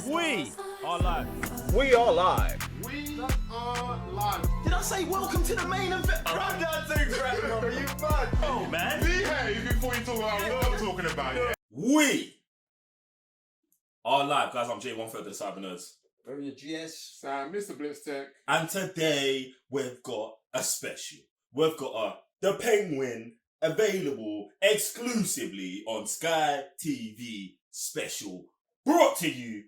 We are live. We are live. We are live. Did I say welcome to the main event? I'm not too great, bro. You mad? Oh, man. Behave before you talk about what I'm talking about, yeah? We are live, guys. I'm Jay, 1/3 of the Cyber Nerds. Over your GS. Sam, Mr. Blitztech. And today we've got a special. We've got The Penguin available exclusively on Sky TV special, brought to you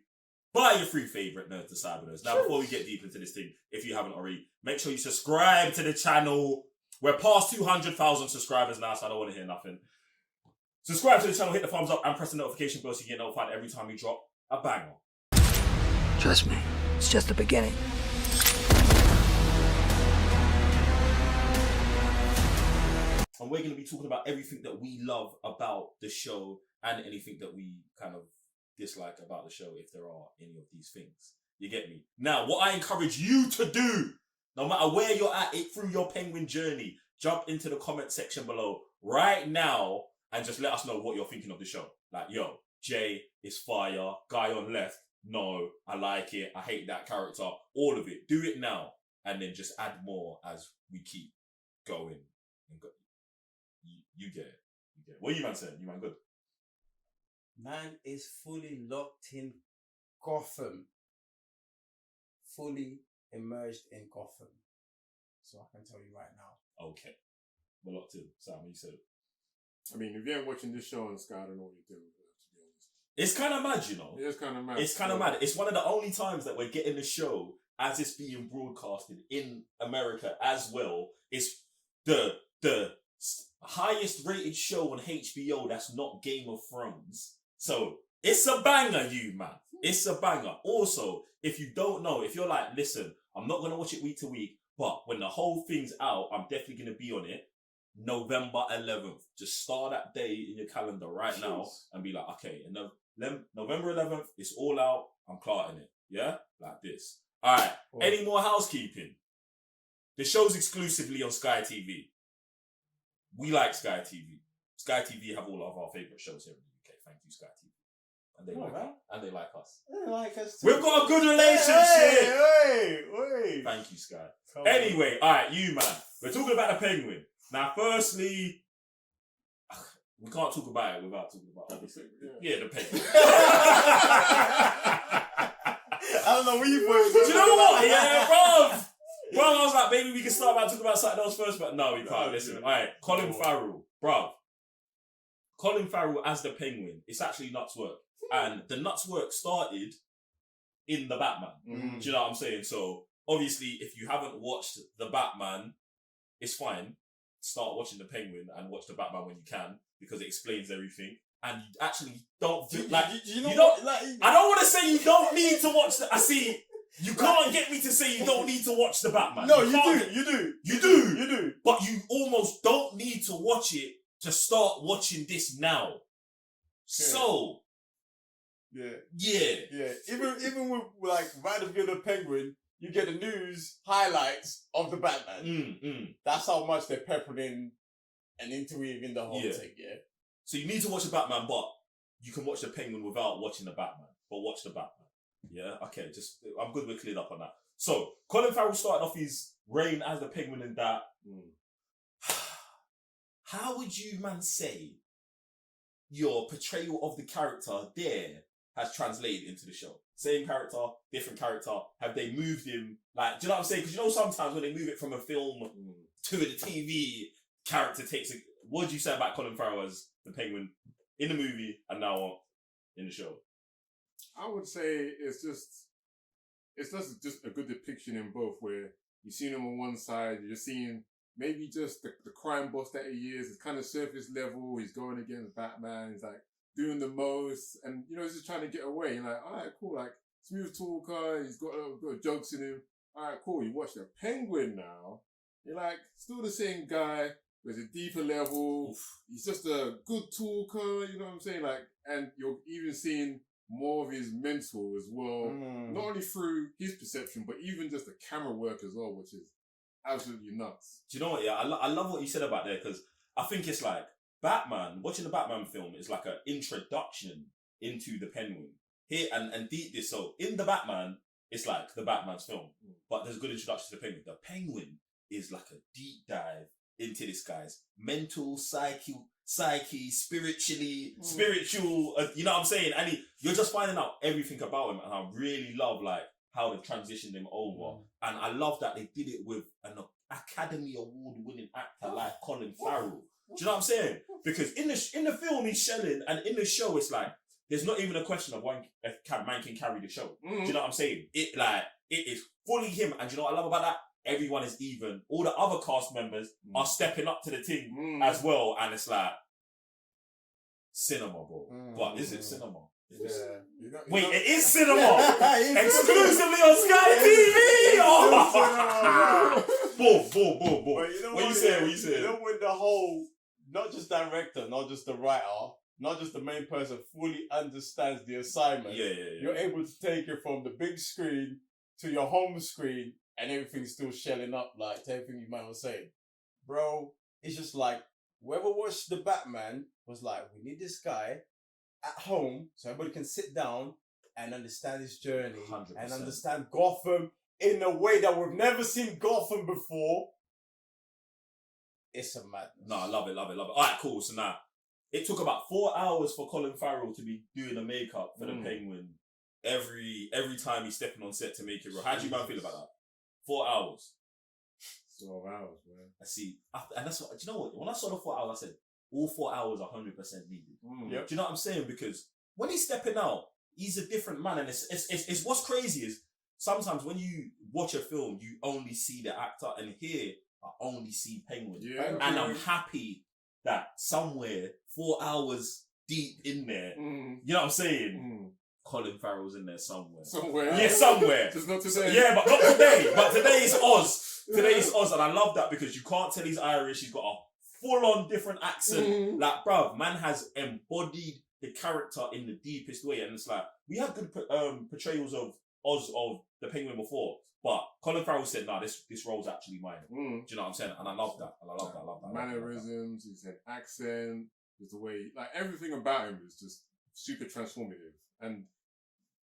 by your three favourite nerds, the Cyber Nerds. Now, before we get deep into this thing, if you haven't already, make sure you subscribe to the channel. We're past 200,000 subscribers now, so I don't want to hear nothing. Subscribe to the channel, hit the thumbs up, and press the notification bell so you get notified every time we drop a banger. Trust me, it's just the beginning. And we're going to be talking about everything that we love about the show and anything that we kind of dislike about the show, if there are any of these things. You get me? Now, what I encourage you to do, no matter where you're at it through your Penguin journey, jump into the comment section below right now and just let us know what you're thinking of the show. Like, yo, Jay is fire, guy on left, no, I like it, I hate that character, all of it. Do it now, and then just add more as we keep going. And go. You get it. You get it. What are you man saying? You man good? Man is fully locked in Gotham. Fully immersed in Gotham. So I can tell you right now. Okay. We're locked in. Sam, you said it. I mean, if you ain't watching this show on Sky, I don't know what you're doing, to be honest. It's kind of mad, you know? It is kind of mad. It's kind of mad. It's one of the only times that we're getting the show as it's being broadcasted in America as well. It's the highest rated show on HBO that's not Game of Thrones. So it's a banger, you man. It's a banger. Also, if you don't know, if you're like, listen, I'm not going to watch it week to week, but when the whole thing's out, I'm definitely going to be on it. November 11th. Just start that day in your calendar right now and be like, okay, and November 11th, it's all out. I'm clarting it. Yeah? Like this. All right. Well, Any more housekeeping? The show's exclusively on Sky TV. We like Sky TV. Sky TV have all of our favourite shows here in the UK. Thank you, Sky TV. And they like us. They like us too. We've got a good relationship. Hey. Thank you, Sky. Anyway, all right, you man. We're talking about the Penguin. Now, firstly, we can't talk about it without talking about obviously. Yeah, the Penguin. I don't know where you put it. Do you know what? Yeah, bruv. Well, I was like, maybe we can start by talking about something else first, but no, we can't. Listen, all right, Colin Farrell, bruv. Colin Farrell as the Penguin. It's actually nuts work. And the nuts work started in The Batman. Do you know what I'm saying? So, obviously, if you haven't watched The Batman, it's fine. Start watching The Penguin and watch The Batman when you can, because it explains everything. And you actually don't... I don't want to say you don't need to watch I see... You can't get me to say you don't need to watch The Batman. No, You do. You do. But you almost don't need to watch it to start watching this now. So, yeah. Even with like right at the end of Penguin, you get the news highlights of the Batman. That's how much they're peppering in and interweaving the whole thing, yeah. So you need to watch The Batman, but you can watch The Penguin without watching The Batman. But watch The Batman. Yeah, okay, I'm good we're cleared up on that. So, Colin Farrell started off his reign as the Penguin in that. How would you, man, say your portrayal of the character there has translated into the show? Same character, different character. Have they moved him? Like, do you know what I'm saying? Because you know sometimes when they move it from a film to the TV, character takes a... What do you say about Colin Farrell as the Penguin in the movie and now in the show? I would say it's just a good depiction in both, where you've seen him on one side, you're seeing maybe just the crime boss that he is. It's kind of surface level. He's going against Batman. He's like doing the most, and you know he's just trying to get away. You're like, all right, cool, like smooth talker. He's got a bit of jokes in him. All right, cool. You watch the Penguin now. You're like still the same guy. There's a deeper level. He's just a good talker. You know what I'm saying? Like, and you're even seeing more of his mental as well, not only through his perception, but even just the camera work as well, which is absolutely nuts. Do you know what? Yeah, I love what you said about there, because I think it's like Batman, watching the Batman film is like an introduction into the Penguin. here and deep this. So in the Batman, it's like the Batman's film, but there's a good introduction to the Penguin. The Penguin is like a deep dive into this guy's mental, psyche, spiritual. You know what I'm saying? And you're just finding out everything about him, and I really love like how they've transitioned him over. And I love that they did it with an Academy Award-winning actor like Colin Farrell. Do you know what I'm saying? Because in the film he's shelling, and in the show it's like there's not even a question of man can carry the show. Do you know what I'm saying? It is fully him, and do you know what I love about that? Everyone is even. All the other cast members are stepping up to the team as well, and it's like cinema, bro. But is it cinema? Wait, it is cinema! Exclusively on Sky TV! Oh. Boom. But you know what you saying? You know when the whole, not just director, not just the writer, not just the main person fully understands the assignment. Yeah. You're able to take it from the big screen to your home screen and everything's still shelling up like to everything you might want to say. Bro, it's just like whoever watched the Batman was like, we need this guy at home so everybody can sit down and understand his journey 100%. and understand Gotham in a way that we've never seen Gotham before. It's a madness. No, I love it. Alright, cool. So now, it took about 4 hours for Colin Farrell to be doing the makeup for the Penguin every time he's stepping on set to make it real. How do you man feel about that? 4 hours. 12 hours, man. I see. And that's what, do you know what? When I saw the 4 hours, I said, all 4 hours are 100% needed. Yep. Do you know what I'm saying? Because when he's stepping out, he's a different man. And it's what's crazy is sometimes when you watch a film, you only see the actor. And here, I only see Penguin. Yeah. And I'm happy that somewhere 4 hours deep in there, you know what I'm saying? Colin Farrell's in there somewhere. Yeah, somewhere. Just not today. Yeah, but not today. But today is Oz. Today is Oz. And I love that because you can't tell he's Irish. He's got a full-on different accent. Like, bruv, man has embodied the character in the deepest way. And it's like, we had good portrayals of Oz, of the Penguin before. But Colin Farrell said, nah, this role's actually mine. Do you know what I'm saying? And I love that. And I love that. Mannerisms, he said accent, just the way, like everything about him is just super transformative. And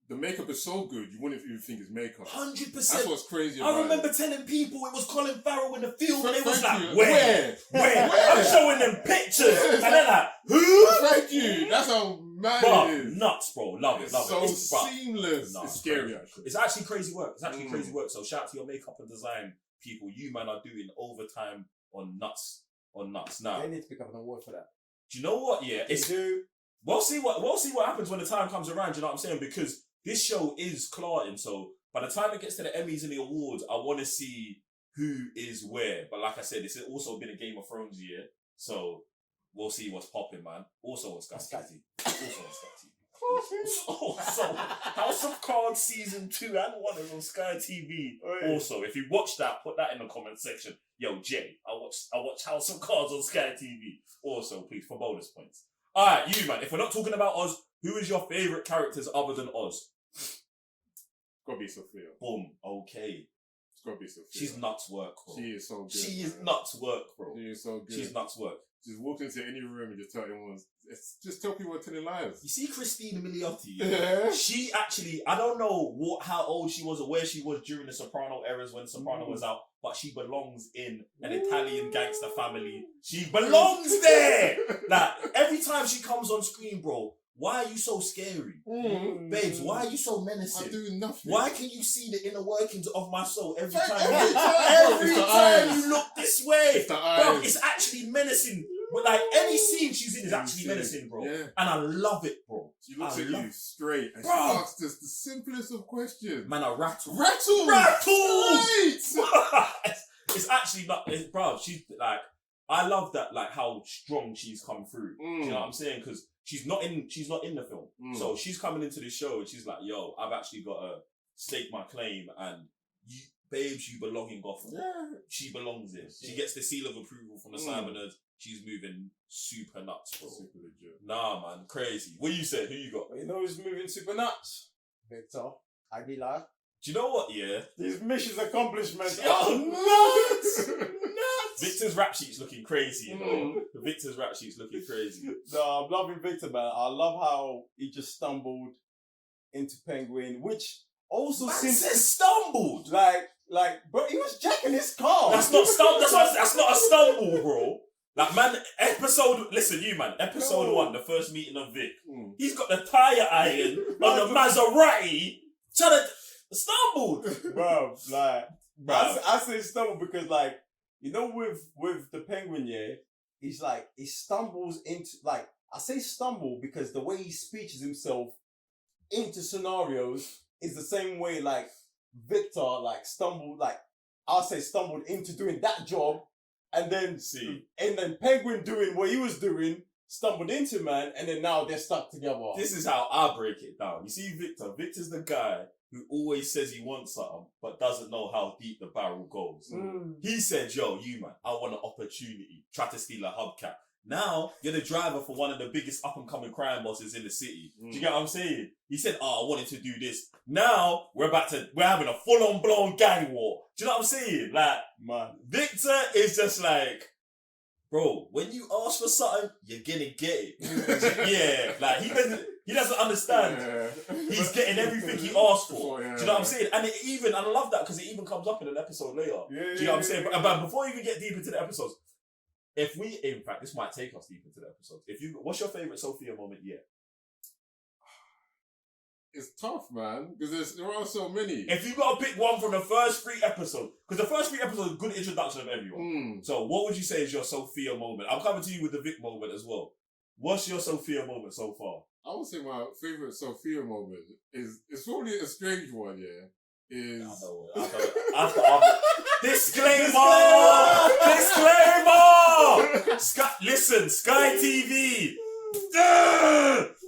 the makeup is so good, you wouldn't even think it's makeup. 100%. That's what's crazy about I remember it. telling people it was Colin Farrell in the film, and it was Thank like, you. where? I'm showing them pictures, and they're like, who? Thank you. That's how mad But it is. nuts, bro. Love it. So It's, bruh, seamless. nah, it's scary, crazy. actually. It's actually crazy work. So shout out to your makeup and design people. You, man, are doing overtime on nuts. Now, They need to pick up an award for that. do you know what? Yeah, It's we'll see what happens when the time comes around. You know what I'm saying? Because this show is clarting. So by the time it gets to the Emmys and the awards, I want to see who is where. But like I said, it's also been a Game of Thrones year, so we'll see what's popping, man. Also on Sky TV. Also, House of Cards season 2 and 1 is on Sky TV. Also, if you watch that, put that in the comment section. Yo, Jay, I watch House of Cards on Sky TV. Also, please, for bonus points. Alright, you man, if we're not talking about Oz, who is your favourite characters other than Oz? It's gotta be Sophia. Boom, okay. It's gotta be Sophia. She's nuts work, bro. She is so good. She is man. nuts work, bro. She is so good. She's nuts work. Just walk into any room and just tell everyone. Just tell people what telling lies. You see Christine Milioti? Yeah. She actually, I don't know how old she was or where she was during the Soprano eras when Soprano was out, but she belongs in an Italian gangster family. She belongs there! Like, every time she comes on screen, bro, why are you so scary? Babes, why are you so menacing? I do nothing. Why can you see the inner workings of my soul every Every time? time. Every It's the time eyes. you look this way, It's the bro, eyes. it's actually menacing. But like any scene she's in is actually menacing, bro. Yeah. And I love it, bro. She looks I at love you straight and Bro. she asks us the simplest of questions. Man, I rattle. Rattle! It's actually not, bro. She's like, I love that, like how strong she's come through. Do you know what I'm saying? Because she's not in the film, so she's coming into the show and she's like, "Yo, I've actually got to stake my claim, and you, babes, you belong in Gotham. Yeah. She belongs there. She gets the seal of approval from the Simoners. She's moving super nuts, bro. Super legit. Nah, man, crazy. What you said? Who you got? But you know who's moving super nuts? Victor Aguilar. Do you know what? Yeah, These missions accomplishments Yo, are nuts! nuts! Victor's rap sheet's looking crazy, you know. Victor's rap sheet's looking crazy. No, I'm loving Victor, man. I love how he just stumbled into Penguin, which also Man seems says stumbled. bro, he was jacking his car. That's not that's not a stumble, bro. Like, man, listen, you man, episode 1, the first meeting of Vic. He's got the tyre iron on the Maserati, trying to stumbled. Bro, like, I say stumble because, like, you know, with the Penguin, yeah, he's like, he stumbles into, like, I say stumble because the way he speeches himself into scenarios is the same way, like, Victor, like, stumbled into doing that job, and then Penguin doing what he was doing, stumbled into, man, and then now they're stuck together. This is how I break it down. You see Victor? Victor's the guy who always says he wants something, but doesn't know how deep the barrel goes. He said, yo, you man, I want an opportunity. Try to steal a hubcap. Now, you're the driver for one of the biggest up-and-coming crime bosses in the city. Do you get what I'm saying? He said, I wanted to do this. Now, we're having a full-on blown gang war. Do you know what I'm saying? Like, Man. Victor is just like, bro, when you ask for something, you're gonna get it. Yeah, like, he doesn't understand. He's getting everything he asked for. Do you know what I'm saying? And I love that because it even comes up in an episode later. Do you know what I'm saying? But before you even get deep into the episodes, in fact, this might take us deep into the episodes. What's your favourite Sophia moment yet? It's tough, man, because there are so many. If you got to pick one from the first 3 episodes, because the first 3 episodes are a good introduction of everyone. So what would you say is your Sophia moment? I'm coming to you with the Vic moment as well. What's your Sophia moment so far? I would say my favourite Sophia moment is, it's probably a strange one, yeah. I know. Disclaimer! Listen, Sky TV.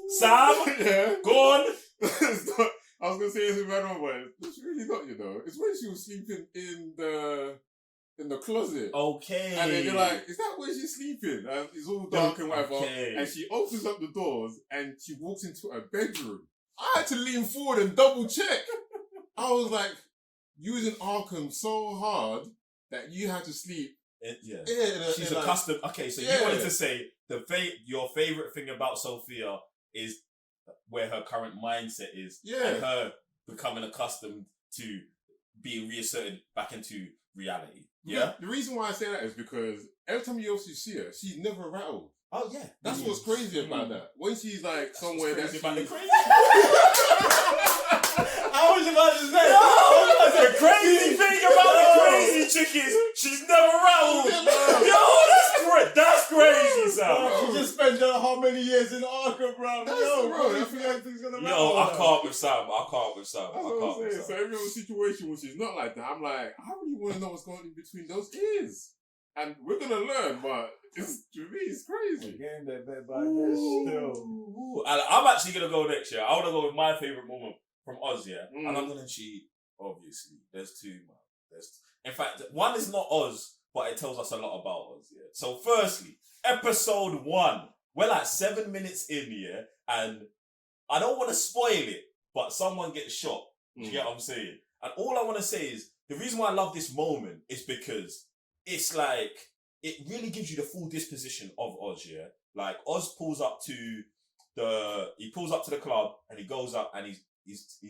Sam, yeah. go on. I was gonna say it's a random one, but it's really not, you know. It's when she was sleeping in the closet. Okay. And then you're like, is that where she's sleeping? And it's all dark and whatever. Okay. And she opens up the doors and she walks into a bedroom. I had to lean forward and double check. I was like, using Arkham so hard that you had to sleep. She's accustomed. Okay, so you wanted to say your favourite thing about Sophia is where her current mindset is, and her becoming accustomed to being reasserted back into reality. Yeah. The reason why I say that is because every time you also see her, she's never rattled. Oh yeah. That's what's crazy about that. When she's like somewhere that's about the crazy. I was about to say. The crazy thing about the crazy chick is she's never rattled. Yo, that's crazy, Sam. She just spent how many years in Arkham, bro? Bro, I think everything's gonna matter. Yo, I can't with Sam. That's what I'm saying. So every other situation when she's not like that, I'm like, I really want to know what's going on in between those ears. And we're gonna learn, but to me, it's crazy. Again, that bed by still. I'm actually gonna go next year. I want to go with my favorite moment from Oz, yeah. And I'm gonna cheat. Obviously, there's 2, man. In fact, one is not Oz, but it tells us a lot about Oz, yeah. So, firstly, episode 1. We're like 7 minutes in, yeah, and I don't want to spoil it, but someone gets shot. Do you get what I'm saying? And all I want to say is the reason why I love this moment is because it's like it really gives you the full disposition of Oz, yeah. Like Oz pulls up to the club and he goes up and he's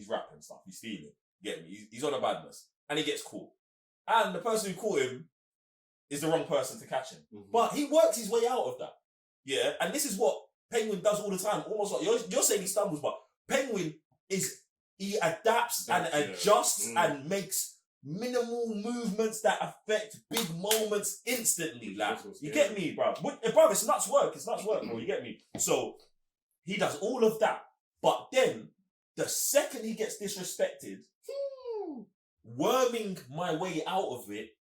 rapping stuff, he's stealing. Get me? He's on a badness and he gets caught. And the person who caught him is the wrong person to catch him. But he works his way out of that. Yeah, and this is what Penguin does all the time. Almost like you're saying he stumbles, but Penguin he adapts and adjusts and makes minimal movements that affect big moments instantly. Like, you get me, bro? Bro, it's nuts work, bro. You get me? So he does all of that, but then the second he gets disrespected, worming my way out of it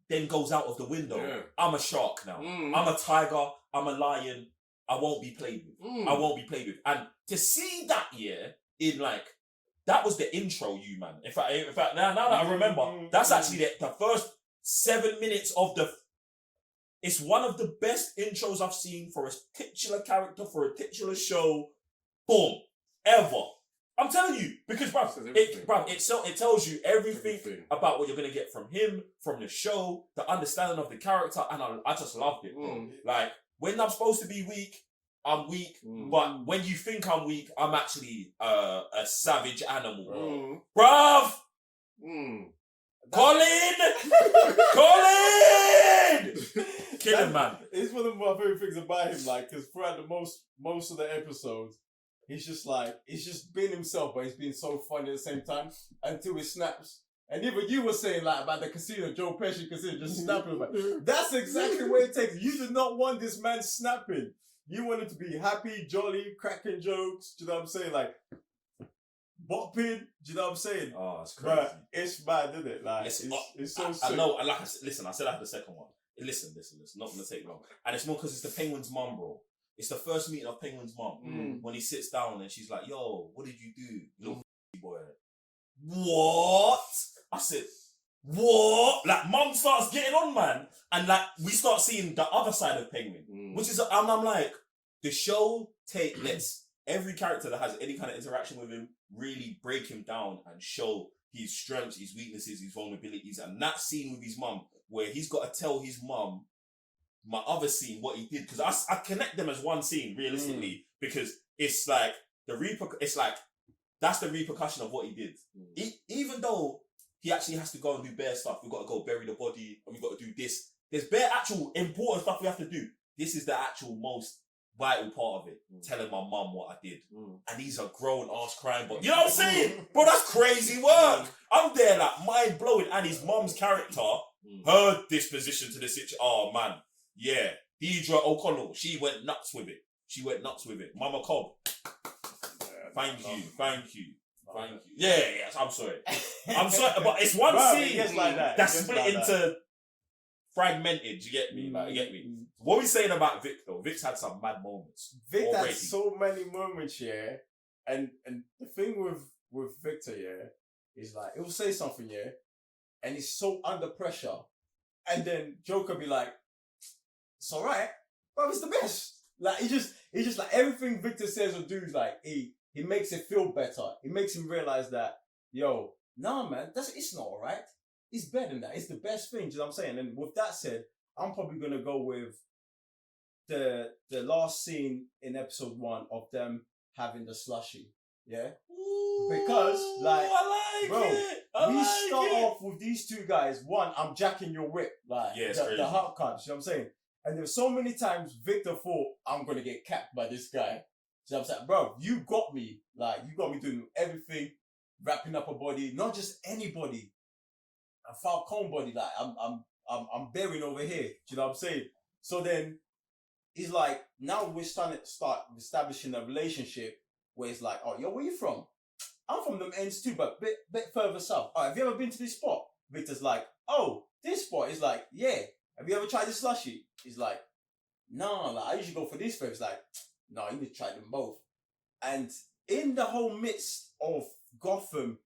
then goes out of the window. Yeah. I'm a shark now. I'm a tiger. I'm a lion. I won't be played with. I won't be played with. And to see that, in like, that was the intro, you man. In fact, now that I remember, that's actually the first 7 minutes of it's one of the best intros I've seen for a titular character, for a titular show, boom, ever. I'm telling you, because it tells you everything about what you're gonna get from him, from the show, the understanding of the character, and I just loved it, bro. Like, when I'm supposed to be weak, I'm weak, but when you think I'm weak, I'm actually a savage animal. Bruv! Colin! Kill him, man. It's one of my favorite things about him, like, because throughout the most of the episodes, he's just being himself, but he's being so funny at the same time until he snaps. And even you were saying like about the casino, Joe Pesci casino, just snapping. Like, that's exactly what it takes. You do not want this man snapping. You want him to be happy, jolly, cracking jokes. Do you know what I'm saying? Like bopping. Do you know what I'm saying? Oh, it's crazy. But it's bad, isn't it? Like it's so sick. I know. Like, listen, I said I had the second one. Listen. It's not gonna take long, and it's more because it's the Penguin's mum, bro. It's the first meeting of Penguin's mum when he sits down and she's like, "Yo, what did you do, little boy?" What? I said, what? Like, mum starts getting on, man, and like we start seeing the other side of Penguin, which is, I'm like, the show lets every character that has any kind of interaction with him really break him down and show his strengths, his weaknesses, his vulnerabilities, and that scene with his mum where he's got to tell his mum my other scene what he did, because I connect them as one scene realistically because it's like that's the repercussion of what he did. Even though he actually has to go and do bare stuff, we've got to go bury the body and we've got to do this. There's bare actual important stuff we have to do. This is the actual most vital part of it. Telling my mum what I did. And he's a grown ass crying, but you know what I'm saying? Bro, that's crazy work. I'm there like mind blowing, and his mum's character, her disposition to the situation. Oh man, yeah. Deidre O'Connell, she went nuts with it. Mama Cobb. Thank you. Yeah, I'm sorry. But it's one scene like that. that's split into fragmented. You get me? Like, you get me? What are we saying about Vic though? Vic's had some mad moments. Vic had so many moments, yeah. And the thing with Victor, yeah, is like he'll say something, yeah, and he's so under pressure, and then Joker be like, "It's alright, but it's the best." Like he just like everything Victor says or do is like he makes it feel better. It makes him realize that, yo, nah, man, it's not alright. It's better than that. It's the best thing. Do you know what I'm saying? And with that said, I'm probably gonna go with the last scene in episode 1 of them having the slushy. Yeah? Because like we start off with these two guys. One, I'm jacking your whip. Like the hot cuts, you know what I'm saying? And there's so many times Victor thought I'm gonna get capped by this guy. So I'm saying, bro, you got me. Like you got me doing everything, wrapping up a body, not just anybody. A Falcone body, like I'm bearing over here. Do you know what I'm saying? So then he's like, now we're starting to start establishing a relationship where it's like, oh, yo, where you from? I'm from them ends too, but bit further south. All right, have you ever been to this spot? Victor's like, oh, this spot. He's like, yeah. Have you ever tried this slushy? He's like, no, like I usually go for this first. He's like, no, you need to try them both. And in the whole midst of Gotham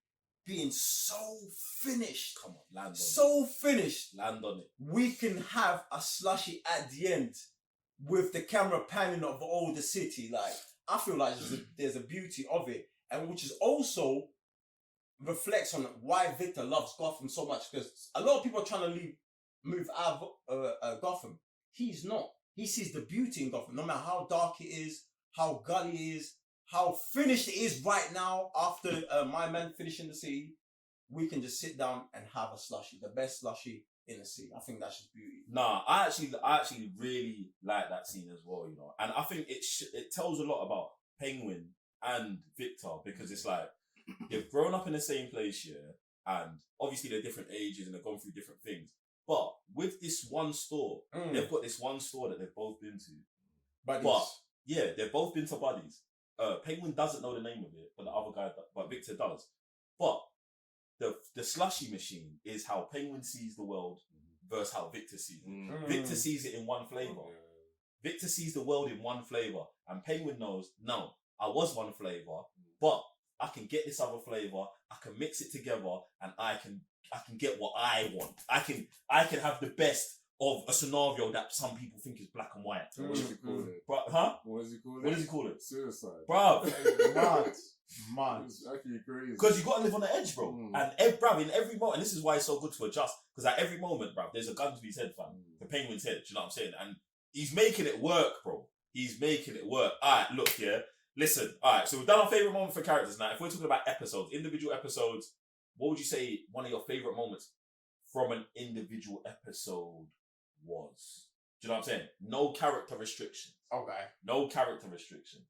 being so finished, come on, land on so finished, land on it. We can have a slushy at the end with the camera panning of all the city. Like I feel like there's a beauty of it, and which is also reflects on why Victor loves Gotham so much, because a lot of people are trying to move out of Gotham. He's not. He sees the beauty in Gotham, no matter how dark it is, how gully it is, how finished it is right now after my man finishing the city. We can just sit down and have a slushy, the best slushy in the city. I think that's just beauty. Nah, I actually really like that scene as well, you know, and I think it tells a lot about Penguin and Victor, because it's like they've grown up in the same place, yeah, and obviously they're different ages and they've gone through different things. But with this one store, they've got this one store that they've both been to. Buddies. But yeah, they've both been to Buddies. Penguin doesn't know the name of it, but the other guy, but Victor does. But the slushy machine is how Penguin sees the world versus how Victor sees it. Victor sees it in one flavor. Victor sees the world in one flavor, and Penguin knows, no, I was one flavor, but I can get this other flavor. I can mix it together, and I can get what I want. I can have the best of a scenario that some people think is black and white. What does he call it? Huh? What does he call it? What does he call it? Suicide. Bruv. Mad. It's actually crazy. Because you got to live on the edge, bro. And bruv, in every moment, and this is why it's so good to adjust, because at every moment, bruv, there's a gun to his head, fam. The Penguin's head, do you know what I'm saying? And he's making it work, bro. He's making it work. All right, look, yeah. Listen, all right. So we've done our favorite moment for characters now. If we're talking about episodes, individual episodes, what would you say one of your favorite moments from an individual episode was? Do you know what I'm saying? No character restriction. Okay. No character restriction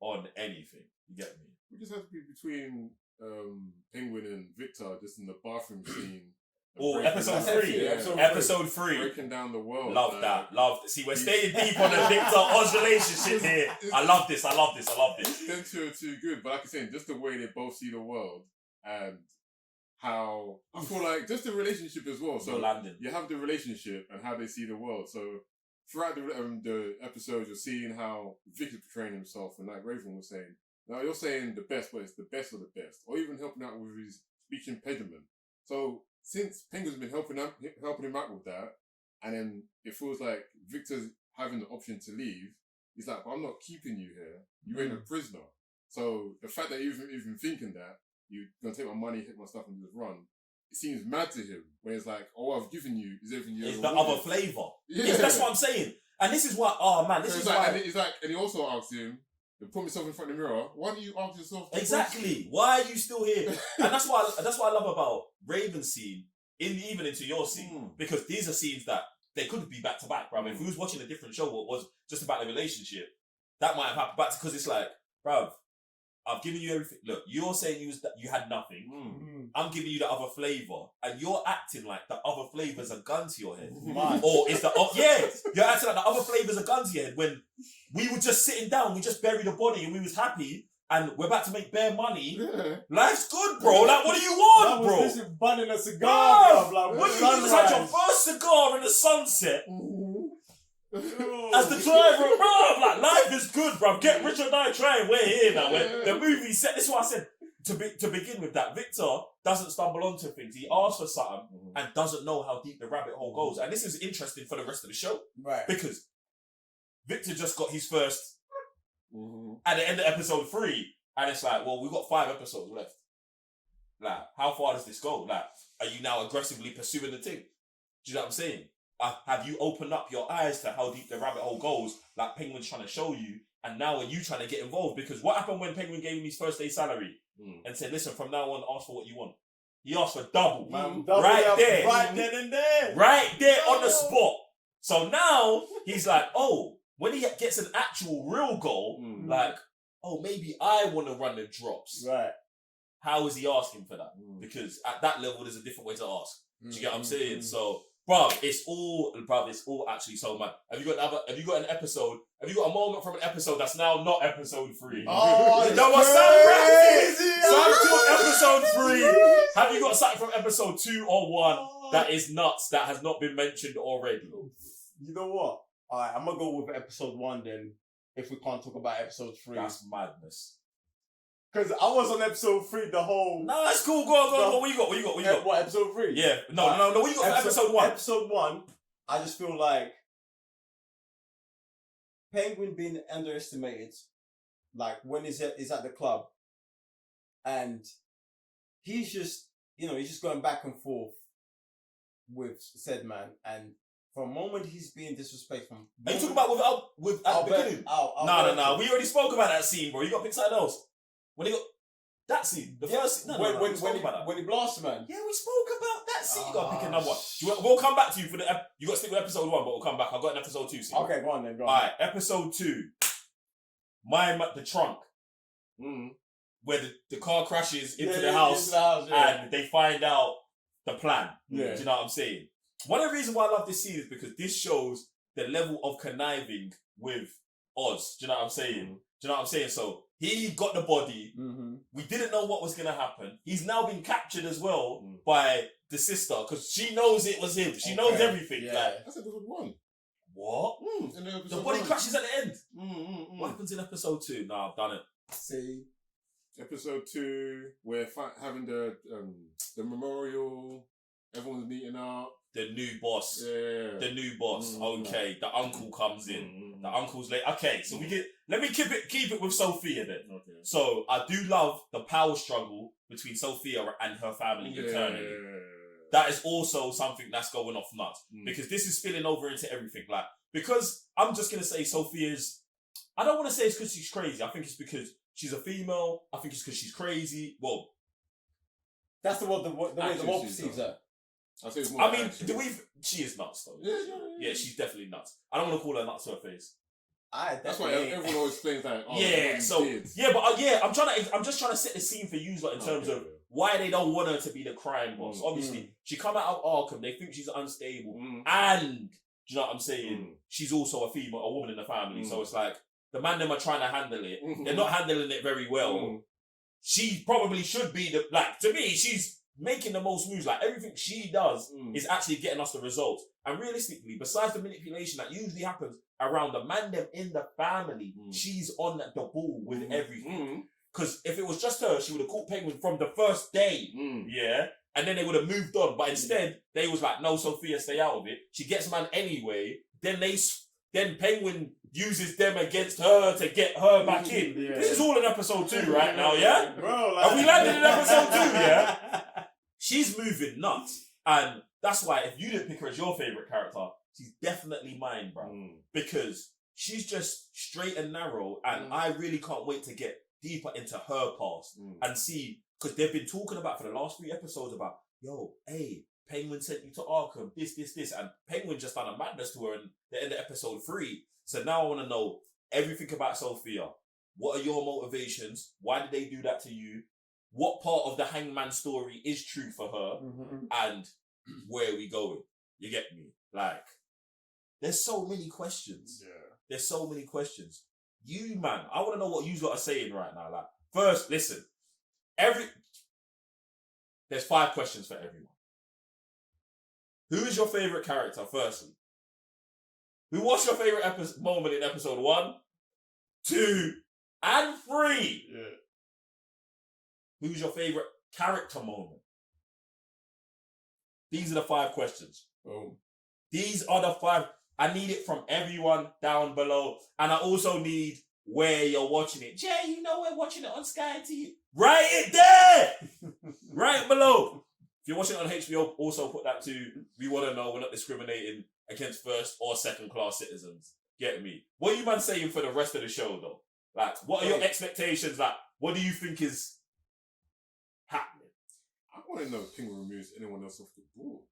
on anything. You get me? We just have to be between Penguin and Victor, just in the bathroom scene. Oh, Breaking episode down- 3. Yeah. Episode 3. Breaking down the world. Love like, that. Love. See, we're staying deep on the Victor Oz relationship here. I love this. I love this. I love this. Them two are too good, but like I'm saying, just the way they both see the world and how I feel like just the relationship as well. So So landing. you have the relationship and how they see the world. So throughout the episodes, you're seeing how Victor's portraying himself, and like Raven was saying, now you're saying the best, but it's the best of the best, or even helping out with his speech impediment. So since Penguin's been helping him out with that, and then it feels like Victor's having the option to leave. He's like, but I'm not keeping you here. You ain't a prisoner. So the fact that you're even thinking that you're gonna take my money, hit my stuff, and just run, it seems mad to him. Where it's like, all I've given you is everything you It's ever the wanted. other flavour. Yeah. That's what I'm saying. And this is why, oh man, this So is it's like, why. and it's like, and he also asked him, to put myself in front of the mirror, why don't you ask yourself the Exactly. Why are you still here? And that's why I love about Raven's scene, even into your scene, because these are scenes that they could be back to back, bruv. If we was watching a different show, what was just about the relationship, that might have happened. But because it's like, bruv, I've given you everything. Look, you're saying you had nothing. I'm giving you the other flavour, and you're acting like the other flavour's a gun to your head. Or is the you're acting like the other flavour's a gun to your head when we were just sitting down, we just buried a body and we was happy and we're about to make bare money. Yeah. Life's good, bro. Like, what do you want, bro? This is burning a cigar, Bruv, bruv. Like, what you just had your first cigar in the sunset as the driver, bro. Like, life is good, bro. Get rich or die trying. We're here now. The movie set. This is what I said to begin with. That Victor doesn't stumble onto things. He asks for something and doesn't know how deep the rabbit hole goes. And this is interesting for the rest of the show Right. because Victor just got his first at the end of episode 3, and it's like, well, we've got 5 episodes left. Like, how far does this go? Like, are you now aggressively pursuing the thing? Do you know what I'm saying? Have you opened up your eyes to how deep the rabbit hole goes, like Penguin's trying to show you, and now are you trying to get involved? Because what happened when Penguin gave him his first day salary and said, listen, from now on, ask for what you want? He asked for double. Man, Right up there. Right then and there. Right there on the spot. So now, he's like, oh, when he gets an actual real goal, like, oh, maybe I want to run the drops. Right. How is he asking for that? Because at that level, there's a different way to ask. Do you get what I'm saying? So, bruv, it's all actually so mad. Have you got an episode? Have you got a moment from an episode that's now not episode 3? Oh, you know what Sam took episode 3. Have you got something from episode 2 or 1 that is nuts that has not been mentioned already? You know what? Alright, I'm gonna go with episode 1 then, if we can't talk about episode 3. That's madness. Because I was on episode 3 the whole... No, that's cool. Go on. What you got? What, episode 3? Yeah. No. What you got for episode 1? Episode 1, I just feel like Penguin being underestimated, like when he's at the club, and he's just going back and forth with said man, and for a moment he's being disrespectful. Are you talking about with at the beginning? No. We already spoke about that scene, bro. You got to pick something else. When he got that scene, the first scene. When he blasts man. Yeah, we spoke about that scene. You got to pick another one. We'll come back to you for you got to stick with episode 1, but we'll come back. I've got an episode 2 scene. Okay, go on then. Go on. All right, episode 2. The trunk. Where the car crashes into the house, and they find out the plan. Yeah. Do you know what I'm saying? One of the reasons why I love this scene is because this shows the level of conniving with Oz. Do you know what I'm saying? So he got the body. We didn't know what was going to happen. He's now been captured as well by the sister because she knows it was him. She knows everything. Yeah. Like, That's episode 1. what? The body crashes at the end. What happens in episode 2? No, I've done it. See? Episode 2, we're having the memorial, everyone's meeting up. The new boss. Yeah. The new boss. Okay, the uncle comes in. The uncle's late. Okay, so let me keep it with Sophia then. Okay. So I do love the power struggle between Sophia and her family eternally. That is also something that's going off nuts because this is spilling over into everything. Like, because I'm just gonna say Sophia's I don't want to say it's because she's crazy. I think it's because she's a female. I think it's because she's crazy. Well, That's the way the world Actually, perceives she's her. I say it's more I mean, action. she is nuts though. Yeah. She's definitely nuts. I don't want to call her nuts to her face. That's why everyone always explains that. Oh, Yeah, these so kids. yeah, but I'm just trying to set the scene for you lot in terms of why they don't want her to be the crime boss. Obviously, she come out of Arkham. They think she's unstable, and do you know what I'm saying? She's also a female, a woman in the family. So it's like the man them are trying to handle it. They're not handling it very well. She probably should be to me, she's making the most moves. Like everything she does is actually getting us the results. And realistically, besides the manipulation that usually happens around the man them in the family, she's on the ball with everything. Because if it was just her, she would have caught Penguin from the first day. Yeah. And then they would have moved on. But instead, they was like, no, Sophia, stay out of it. She gets man anyway. Then Penguin uses them against her to get her back in. Yeah. This is all in episode 2 right now, yeah? Bro, Have we landed in episode 2, yeah? She's moving nuts. And that's why if you didn't pick her as your favourite character, she's definitely mine, bro. Because she's just straight and narrow. And I really can't wait to get deeper into her past and see, because they've been talking about for the last 3 episodes about, yo, hey, Penguin sent you to Arkham, this, and Penguin just done a madness to her in the end of episode 3. So now I want to know everything about Sophia. What are your motivations? Why did they do that to you? What part of the Hangman story is true for her? And where are we going? You get me? Like, there's so many questions. Yeah. There's so many questions. You, man, I want to know what you lot are saying right now. Like, first, listen. There's 5 questions for everyone. Who is your favourite character, firstly? What's your favourite moment in episode 1, 2, and 3? Yeah. Who's your favourite character moment? These are the 5 questions. Boom. These are the 5. I need it from everyone down below. And I also need where you're watching it. Jay, you know we're watching it on Sky TV. Write it there! Right below. If you're watching it on HBO, also put that too. We want to know we're not discriminating against first or second class citizens. Get me? What are you man saying for the rest of the show though? Like, what are your expectations? Like, what do you think is happening? I want to know if Penguin removes anyone else off the board.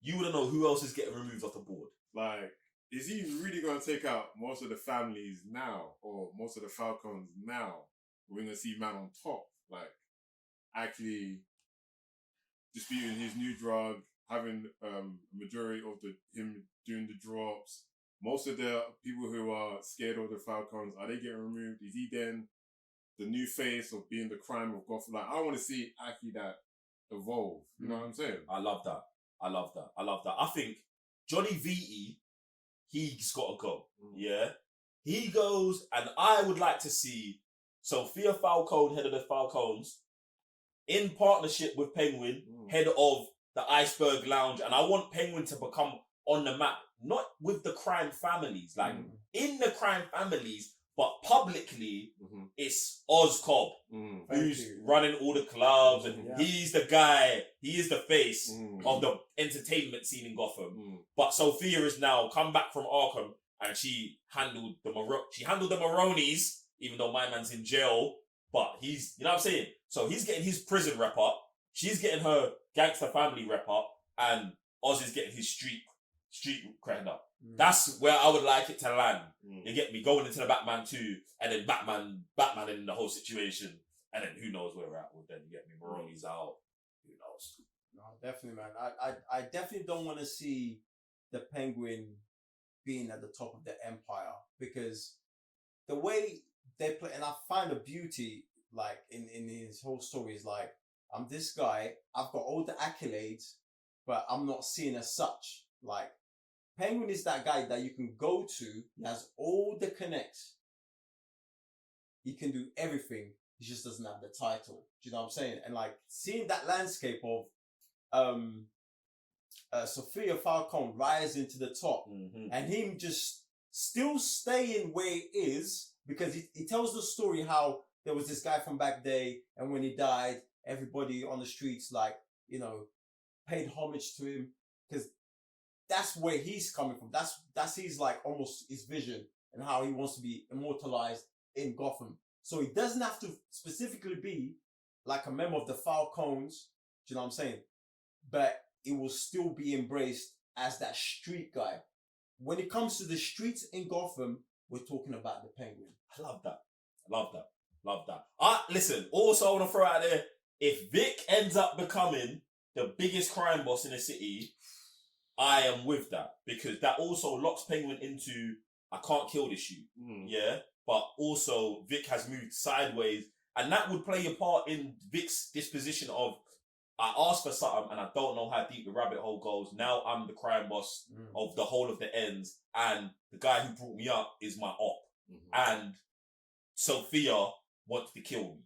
You want to know who else is getting removed off the board. Like, is he really going to take out most of the families now, or most of the Falcons now? We're going to see man on top, like, actually disputing his new drug, having a majority of him doing the drops. Most of the people who are scared of the Falcons, are they getting removed? Is he then the new face of being the crime of Gotham? Like, I want to see actually that evolve. You know what I'm saying? I love that. I think Johnny VE, he's got to go. Yeah? He goes, and I would like to see Sophia Falcone, head of the Falcons, in partnership with Penguin, head of the Iceberg Lounge. And I want Penguin to become on the map, not with the crime families, like in the crime families, but publicly, it's Oz Cobb, who's running all the clubs, and he's the guy, he is the face of the entertainment scene in Gotham. But Sophia is now come back from Arkham, and she handled the Maronis, even though my man's in jail. But he's, you know what I'm saying? So he's getting his prison rep up, she's getting her gangster family rep up, and Oz is getting his street cred up. That's where I would like it to land. You get me? Going into the Batman 2, and then Batman in the whole situation, and then who knows where we're at with then. You get me? Maroni's out. Who knows? No, definitely, man. I definitely don't want to see the Penguin being at the top of the empire, because the way they play, and I find the beauty like in his whole story is like, I'm this guy, I've got all the accolades, but I'm not seen as such. Like, Penguin is that guy that you can go to, he has all the connects, he can do everything, he just doesn't have the title. Do you know what I'm saying? And like, seeing that landscape of Sophia Falcone rise into the top, and him just still staying where he is, because he tells the story how there was this guy from back day, and when he died, everybody on the streets, like, you know, paid homage to him, because that's where he's coming from. That's his, like, almost his vision and how he wants to be immortalized in Gotham. So he doesn't have to specifically be like a member of the Falcons, do you know what I'm saying? But it will still be embraced as that street guy. When it comes to the streets in Gotham, we're talking about the Penguin. I love that. Love that. Love that. Listen, also I want to throw out there, if Vic ends up becoming the biggest crime boss in the city, I am with that. Because that also locks Penguin into, I can't kill this you. Yeah? But also, Vic has moved sideways. And that would play a part in Vic's disposition of, I asked for something and I don't know how deep the rabbit hole goes. Now I'm the crime boss of the whole of the ends. And the guy who brought me up is my op. And Sophia wants to kill me.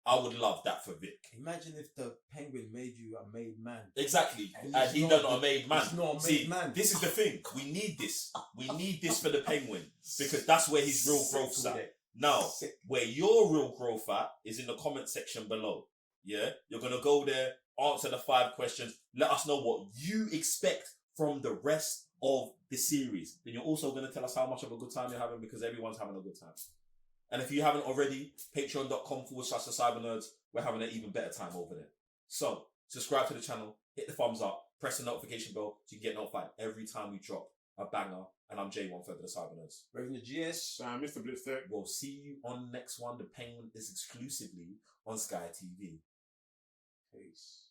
I would love that for Vic. Imagine if the Penguin made you a made man. Exactly. And he's not a made man. See, this is the thing. We need this. We need this for the Penguin. Because that's where his real growth's at. Now, where your real growth at is in the comment section below. Yeah? You're going to go there, answer the 5 questions. Let us know what you expect from the rest of the series. Then you're also going to tell us how much of a good time you're having, because everyone's having a good time. And if you haven't already, patreon.com/thecybernerds. We're having an even better time over there. So, subscribe to the channel, hit the thumbs up, press the notification bell so you can get notified every time we drop a banger. And I'm J1 for the Cybernerds. Raven the GS. Mr. Blitztech. We'll see you on the next one. The Penguin is exclusively on Sky TV. Peace.